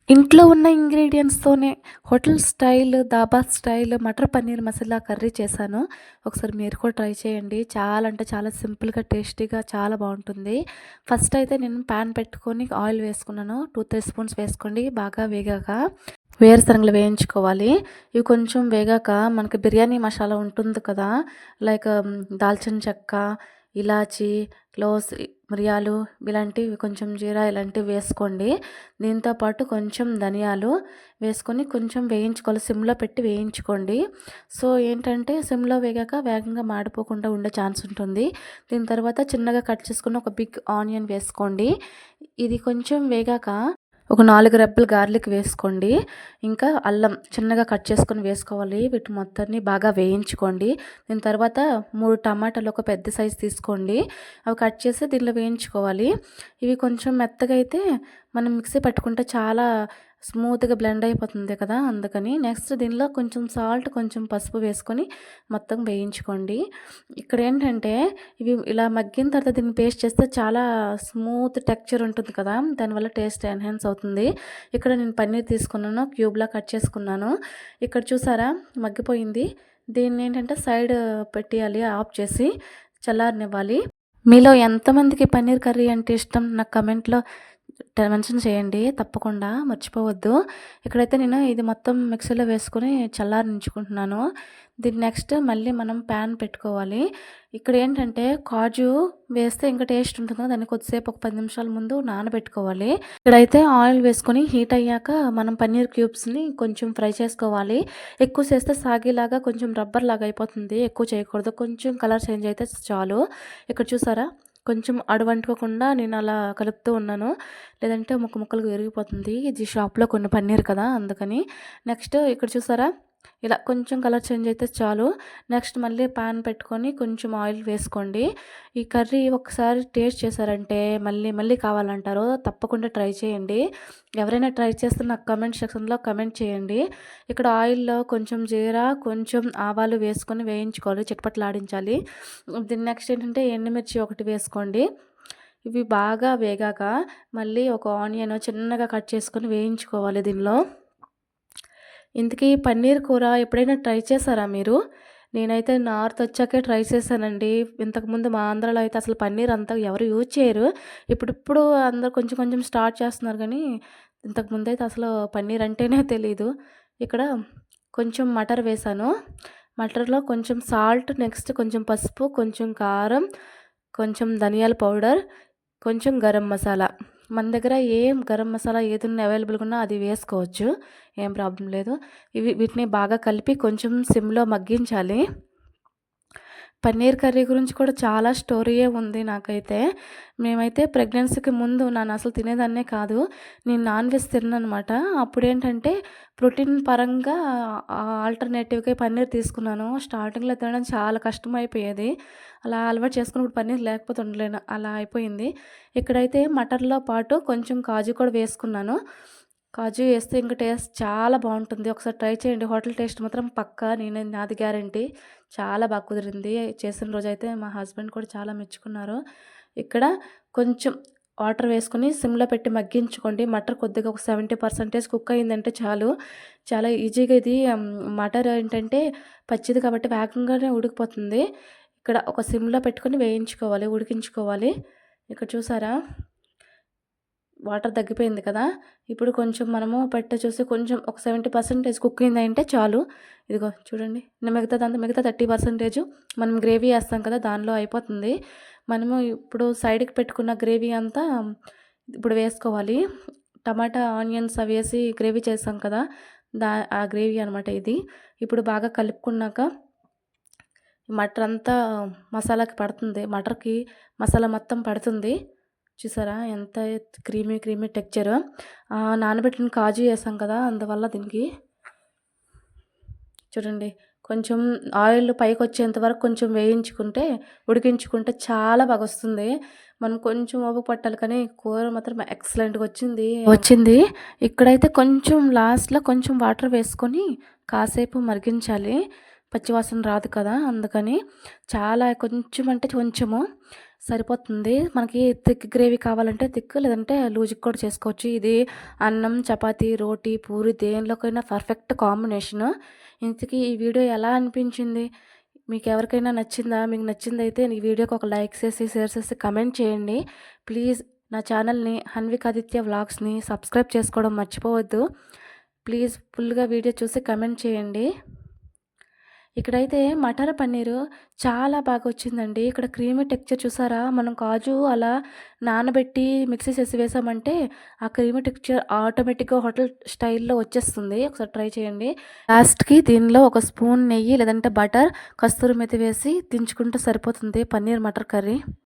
ఇంట్లో ఉన్న ఇంగ్రీడియెంట్స్‌తోనే hotel style, dhaba style matar paneer masala curry చేశాను. ఒకసారి మీరు కూడా ట్రై చేయండి. చాలా అంటే చాలా సింపుల్‌గా, టేస్టీగా చాలా బావుంటుంది. ఫస్ట్ అయితే నేను పాన్ పెట్టుకొని ఆయిల్ వేసుకున్నాను. 2, 3 స్పూన్స్ వేసుకోండి. బాగా వేగాక వేరుశనగలు వేయించుకోవాలి. ఇవి కొంచెం వేగాక మనకి బిర్యానీ మసాలా ఉంటుంది కదా! లైక్ దాల్చిన చెక్క, ఇలాచి, క్లోవ్స్, మిరియాలు ఇలాంటివి కొంచెం జీరా ఇలాంటివి వేసుకోండి. దీంతో పాటు కొంచెం ధనియాలు వేసుకొని కొంచెం వేయించుకోవాలి. సిమ్‌లో పెట్టి వేయించుకోండి. సో, ఏంటంటే సిమ్‌లో వేగాక వేగంగా మాడిపోకుండా ఉండే ఛాన్స్ ఉంటుంది. దీని తర్వాత చిన్నగా కట్ చేసుకున్న ఒక బిగ్ ఆనియన్ వేసుకోండి. ఇది కొంచెం వేగాక ఒక 4 రెబ్బలు గార్లిక్ వేసుకోండి. ఇంకా అల్లం చిన్నగా కట్ చేసుకొని వేసుకోవాలి. వీటి మొత్తాన్ని బాగా వేయించుకోండి. దీని తర్వాత 3 టమాటాలు ఒక పెద్ద సైజు తీసుకోండి. అవి కట్ చేసి దీనిలో వేయించుకోవాలి. ఇవి కొంచెం మెత్తగా అయితే మనం మిక్సీ పట్టుకుంటే చాలా స్మూత్‌గా బ్లెండ్ అయిపోతుంది కదా! అందుకని. నెక్స్ట్ దీనిలో కొంచెం సాల్ట్, కొంచెం పసుపు వేసుకొని మొత్తం వేయించుకోండి. ఇక్కడేంటంటే ఇవి ఇలా మగ్గిన తర్వాత దీన్ని పేస్ట్ చేస్తే చాలా స్మూత్ టెక్స్చర్ ఉంటుంది కదా! దానివల్ల టేస్ట్ ఎన్హాన్స్ అవుతుంది. ఇక్కడ నేను పన్నీర్ తీసుకున్నాను. క్యూబ్‌లా కట్ చేసుకున్నాను. ఇక్కడ చూసారా మగ్గిపోయింది. దీన్నేంటంటే సైడ్ పెట్టేయాలి ఆఫ్ చేసి చల్లారనివ్వాలి. మీలో ఎంతమందికి పన్నీర్ కర్రీ అంటే ఇష్టం? నాకు కమెంట్‌లో మెన్షన్ చేయండి తప్పకుండా మర్చిపోవద్దు. ఇక్కడైతే నేను ఇది మొత్తం మిక్సీలో వేసుకొని చల్లారనించుకుంటున్నాను. దీన్ని నెక్స్ట్ మళ్ళీ మనం ప్యాన్ పెట్టుకోవాలి. ఇక్కడేంటంటే కాజు వేస్తే ఇంకా టేస్ట్ ఉంటుంది కదా! దాన్ని కొద్దిసేపు ఒక 10 నిమిషాల ముందు నానబెట్టుకోవాలి. ఇక్కడైతే ఆయిల్ వేసుకొని హీట్ అయ్యాక మనం పన్నీర్ క్యూబ్స్‌ని కొంచెం ఫ్రై చేసుకోవాలి. ఎక్కువ చేస్తే సాగేలాగా కొంచెం రబ్బర్‌లాగా అయిపోతుంది. ఎక్కువ చేయకూడదు. కొంచెం కలర్ చేంజ్ అయితే చాలు. ఇక్కడ చూసారా? కొంచెం అడుగంటుకోకుండా నేను అలా కలుపుతూ ఉన్నాను. లేదంటే ముక్కలుగా విరిగిపోతుంది. ఇది షాప్‌లో కొన్న పన్నీర్ కదా! అందుకని. నెక్స్ట్ ఇక్కడ చూసారా? ఇలా కొంచెం కలర్ చేంజ్ అయితే చాలు. నెక్స్ట్ మళ్ళీ పాన్ పెట్టుకొని కొంచెం ఆయిల్ వేసుకోండి. ఈ కర్రీ ఒకసారి టేస్ట్ చేశారంటే మళ్ళీ మళ్ళీ కావాలంటారు. తప్పకుండా ట్రై చేయండి. ఎవరైనా ట్రై చేస్తే నాకు కామెంట్ సెక్షన్‌లో కామెంట్ చేయండి. ఇక్కడ ఆయిల్‌లో కొంచెం జీరా, కొంచెం ఆవాలు వేసుకొని వేయించుకోవాలి. చిటపటలాడించాలి. దీన్ని నెక్స్ట్ ఏంటంటే ఎండుమిర్చి ఒకటి వేసుకోండి. ఇవి బాగా వేగాక మళ్ళీ ఒక ఆనియన్ చిన్నగా కట్ చేసుకొని వేయించుకోవాలి దీనిలో. ఇంతకీ పన్నీర్ కూర ఎప్పుడైనా ట్రై చేశారా మీరు? నేనైతే నార్త్ వచ్చాకే ట్రై చేశానండి. ఇంతకుముందు మా ఆంధ్రాలో అయితే అసలు పన్నీర్ అంతా ఎవరు యూజ్ చేయరు. ఇప్పుడిప్పుడు అందరూ కొంచెం కొంచెం స్టార్ట్ చేస్తున్నారు గానీ, ఇంతకుముందైతే అసలు పన్నీర్ అంటేనే తెలీదు. ఇక్కడ కొంచెం మటర్ వేశాను. మటర్‌లో కొంచెం సాల్ట్, నెక్స్ట్ కొంచెం పసుపు, కొంచెం కారం, కొంచెం ధనియాల పౌడర్, కొంచెం గరం మసాలా. మన దగ్గర ఏం గరం మసాలా ఏదున్నా అవైలబుల్‌గా ఉన్నా అది వేసుకోవచ్చు. ఏం ప్రాబ్లమ్ లేదు. వీటిని బాగా కలిపి కొంచెం సిమ్‌లో మగ్గించాలి. పన్నీర్ కర్రీ గురించి కూడా చాలా స్టోరీయే ఉంది నాకైతే. మేమైతే ప్రెగ్నెన్సీకి ముందు అసలు తినేదాన్నే కాదు. నేను నాన్ వెజ్ తినననమాట. అప్పుడేంటంటే ప్రోటీన్ పరంగా ఆల్టర్‌నేటివ్‌గా పన్నీర్ తీసుకున్నాను. స్టార్టింగ్‌లో తినడం చాలా కష్టమైపోయేది. అలా అలవాటు చేసుకొని ఇప్పుడు పన్నీర్ లేకపోతే ఉండలేను. అలా అయిపోయింది. ఇక్కడైతే మటన్‌లో పాటు కొంచెం కాజు కూడా వేసుకున్నాను. కాజు ఏస్తే ఇంక టేస్ట్ చాలా బావుంటుంది. ఒకసారి ట్రై చేయండి. హోటల్ టేస్ట్ మాత్రం పక్కా నాది గ్యారంటీ. చాలా బాగా కుదిరింది. చేసిన రోజైతే మా హస్బెండ్ కూడా చాలా మెచ్చుకున్నారు. ఇక్కడ కొంచెం వాటర్ వేసుకొని సిమ్‌లో పెట్టి మగ్గించుకోండి. మటర్ కొద్దిగా ఒక 70% కుక్ అయిందంటే చాలు. చాలా ఈజీగా ఇది మటర్ ఏంటంటే పచ్చిది కాబట్టి వేగంగానే ఉడికిపోతుంది. ఇక్కడ ఒక సిమ్‌లో పెట్టుకొని వేయించుకోవాలి, ఉడికించుకోవాలి. ఇక్కడ చూసారా? వాటర్ తగ్గిపోయింది కదా! ఇప్పుడు కొంచెం మనము పెట్ట చూసి కొంచెం ఒక 70% కుక్ అయిందంటే చాలు. ఇదిగో చూడండి. మిగతా 30% మనం గ్రేవీ ఏస్తాం కదా! దానిలో అయిపోతుంది. మనము ఇప్పుడు సైడ్‌కి పెట్టుకున్న గ్రేవీ అంతా ఇప్పుడు వేసుకోవాలి. టమాటా, ఆనియన్స్ అవేసి గ్రేవీ చేసాం కదా! ఆ గ్రేవీ అనమాట ఇది. ఇప్పుడు బాగా కలుపుకున్నాక మటర్ అంతా మసాలాకి పడుతుంది. మటర్‌కి మసాలా మొత్తం పడుతుంది. చూసారా ఎంత క్రీమీ టెక్స్చరు. నానబెట్టిన కాజు ఏసాం కదా! అందువల్ల దీనికి చూడండి కొంచెం ఆయిల్ పైకొచ్చేంత వరకు కొంచెం వేయించుకుంటే, ఉడికించుకుంటే చాలా బాగొస్తుంది. మనం కొంచెం ఓపిక పట్టాలి కానీ కూర మాత్రం ఎక్సలెంట్‌గా వచ్చింది. ఇక్కడైతే కొంచెం లాస్ట్‌లో కొంచెం వాటర్ వేసుకొని కాసేపు మరిగించాలి. పచ్చివాసన రాదు కదా! అందుకని చాలా కొంచెం అంటే కొంచెము సరిపోతుంది. మనకి థిక్ గ్రేవీ కావాలంటే థిక్, లేదంటే లూజ్‌గా కూడా చేసుకోవచ్చు. ఇది అన్నం, చపాతీ, రోటీ, పూరి దేనిలోకైనా పర్ఫెక్ట్ కాంబినేషను. ఇంతకీ ఈ వీడియో ఎలా అనిపించింది? మీకెవరికైనా నచ్చిందా? మీకు నచ్చిందైతే ఈ వీడియోకి ఒక లైక్ చేసి, షేర్ చేసి, కమెంట్ చేయండి. ప్లీజ్ నా ఛానల్‌ని హన్విక్ ఆదిత్య వ్లాగ్స్‌ని సబ్స్క్రైబ్ చేసుకోవడం మర్చిపోవద్దు. ప్లీజ్ ఫుల్‌గా వీడియో చూసి కమెంట్ చేయండి. ఇక్కడైతే మటర్ పన్నీరు చాలా బాగా వచ్చిందండి. ఇక్కడ క్రీమీ టెక్స్చర్ చూసారా? మనం కాజు అలా నానబెట్టి మిక్సీ చేసి వేసామంటే ఆ క్రీమీ టెక్స్చర్ ఆటోమేటిక్‌గా హోటల్ స్టైల్‌లో వచ్చేస్తుంది. ఒకసారి ట్రై చేయండి. లాస్ట్‌కి దీనిలో ఒక స్పూన్ నెయ్యి లేదంటే బటర్, కస్తూరి మేతి వేసి దించుకుంటే సరిపోతుంది పన్నీర్ మటర్ కర్రీ.